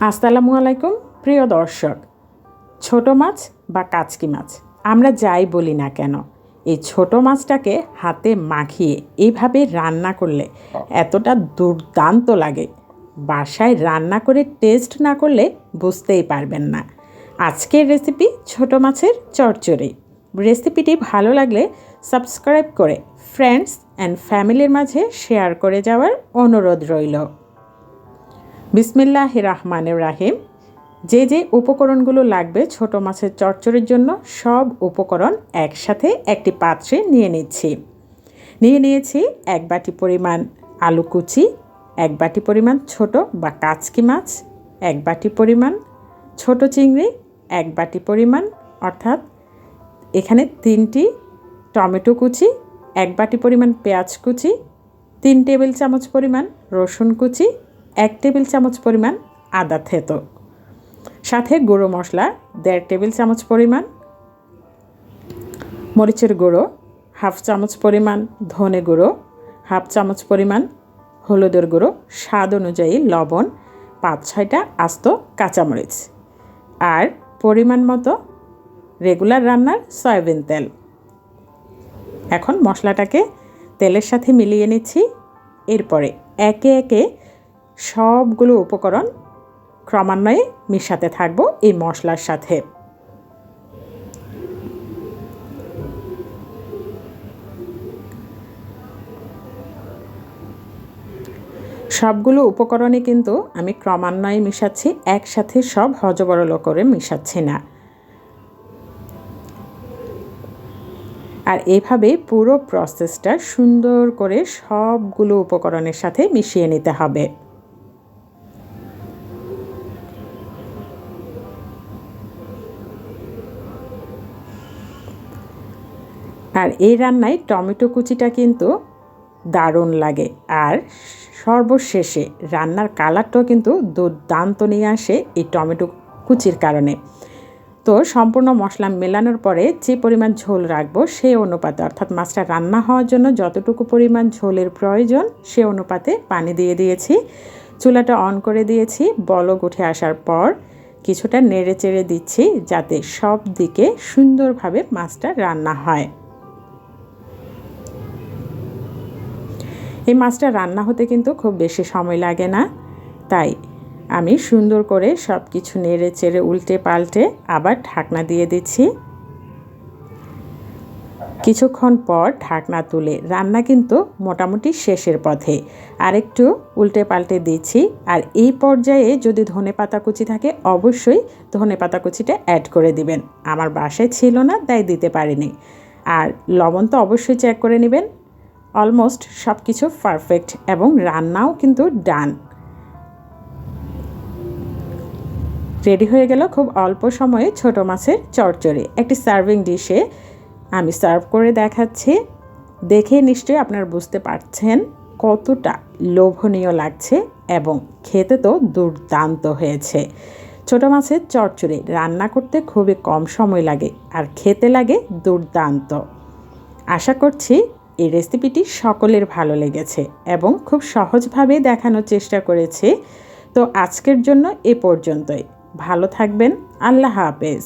আসসালামু আলাইকুম প্রিয় দর্শক। ছোট মাছ বা কাচকি মাছ আমরা যাই বলি না কেন, এই ছোট মাছটাকে হাতে মাখিয়ে এইভাবে রান্না করলে এতটা দুর্দান্ত লাগে, বাসায় রান্না করে টেস্ট না করলে বুঝতেই পারবেন না। আজকের রেসিপি ছোট মাছের চচ্চড়ি। রেসিপিটি ভালো লাগলে সাবস্ক্রাইব করে ফ্রেন্ডস অ্যান্ড ফ্যামিলির মাঝে শেয়ার করে যাওয়ার অনুরোধ রইল। বিসমিল্লাহির রহমানির রহিম। যে উপকরণগুলো লাগবে ছোট মাছের চচ্চড়ির জন্য সব উপকরণ একসাথে একটি পাত্রে নিয়ে নিয়েছি 1 বাটি পরিমাণ আলু কুচি, 1 বাটি পরিমাণ ছোট বা কাচকি মাছ, 1 বাটি পরিমাণ ছোট চিংড়ি, 1 বাটি পরিমাণ অর্থাৎ এখানে 3টি টমেটো কুচি, 1 বাটি পরিমাণ পেঁয়াজ কুচি, 3 টেবিল চামচ পরিমাণ রসুন কুচি, 1 টেবিল চামচ পরিমাণ আদা থেতো, সাথে গুঁড়ো মশলা 1.5 টেবিল চামচ পরিমাণ, মরিচের গুঁড়ো 1/2 চামচ পরিমাণ, ধনে গুঁড়ো 1/2 চামচ পরিমাণ, হলুদের গুঁড়ো, স্বাদ অনুযায়ী লবণ, 5-6টা আস্ত কাঁচামরিচ, আর পরিমাণ মতো রেগুলার রান্নার সয়াবিন তেল। এখন মশলাটাকে তেলের সাথে মিলিয়ে নিচ্ছি। এরপরে একে একে সবগুলো উপকরণ ক্রমান্বয়ে মিশাতে থাকবো এই মশলার সাথে। সবগুলো উপকরণে কিন্তু আমি ক্রমান্বয়ে মিশাচ্ছি, একসাথে সব হজবরল করে মিশাচ্ছি না। আর এইভাবে পুরো প্রসেসটা সুন্দর করে সবগুলো উপকরণের সাথে মিশিয়ে নিতে হবে। আর এই রান্নায় টমেটো কুচিটা কিন্তু দারুণ লাগে, আর সর্বশেষে রান্নার কালারটাও কিন্তু দুর্দান্ত নিয়ে আসে এই টমেটো কুচির কারণে। তো সম্পূর্ণ মশলা মেলানোর পরে যে পরিমাণ ঝোল রাখবো সেই অনুপাতে, অর্থাৎ মাছটা রান্না হওয়ার জন্য যতটুকু পরিমাণ ঝোলের প্রয়োজন সে অনুপাতে পানি দিয়ে দিয়েছি। চুলাটা অন করে দিয়েছি। বলক উঠে আসার পর কিছুটা নেড়ে চেড়ে দিচ্ছি যাতে সব দিকে সুন্দরভাবে মাছটা রান্না হয়। এই মাছটা রান্না হতে কিন্তু খুব বেশি সময় লাগে না, তাই আমি সুন্দর করে সব কিছু নেড়ে চেড়ে উল্টে পাল্টে আবার ঢাকনা দিয়ে দিচ্ছি। কিছুক্ষণ পর ঢাকনা তুলে রান্না কিন্তু মোটামুটি শেষের পথে, আরেকটু উল্টে পাল্টে দিচ্ছি। আর এই পর্যায়ে যদি ধনেপাতা কুচি থাকে অবশ্যই ধনেপাতা কুচিটা অ্যাড করে দিবেন। আমার বাসায় ছিল না তাই দিতে পারিনি। আর লবণ তো অবশ্যই চেক করে নেবেন। অলমোস্ট সব কিছু পারফেক্ট এবং রান্নাও কিন্তু ডান, রেডি হয়ে গেল খুব অল্প সময়ে ছোট মাছের চচ্চড়ি। একটি সার্ভিং ডিশে আমি সার্ভ করে দেখাচ্ছি। দেখে নিশ্চয়ই আপনারা বুঝতে পারছেন কতটা লোভনীয় লাগছে এবং খেতে তো দুর্দান্ত হয়েছে। ছোট মাছের চচ্চড়ি রান্না করতে খুবই কম সময় লাগে আর খেতে লাগে দুর্দান্ত। আশা করছি এই রেসিপিটি সকলের ভালো লেগেছে এবং খুব সহজভাবে দেখানোর চেষ্টা করেছি। তো আজকের জন্য এ পর্যন্তই। ভালো থাকবেন। আল্লাহ হাফেজ।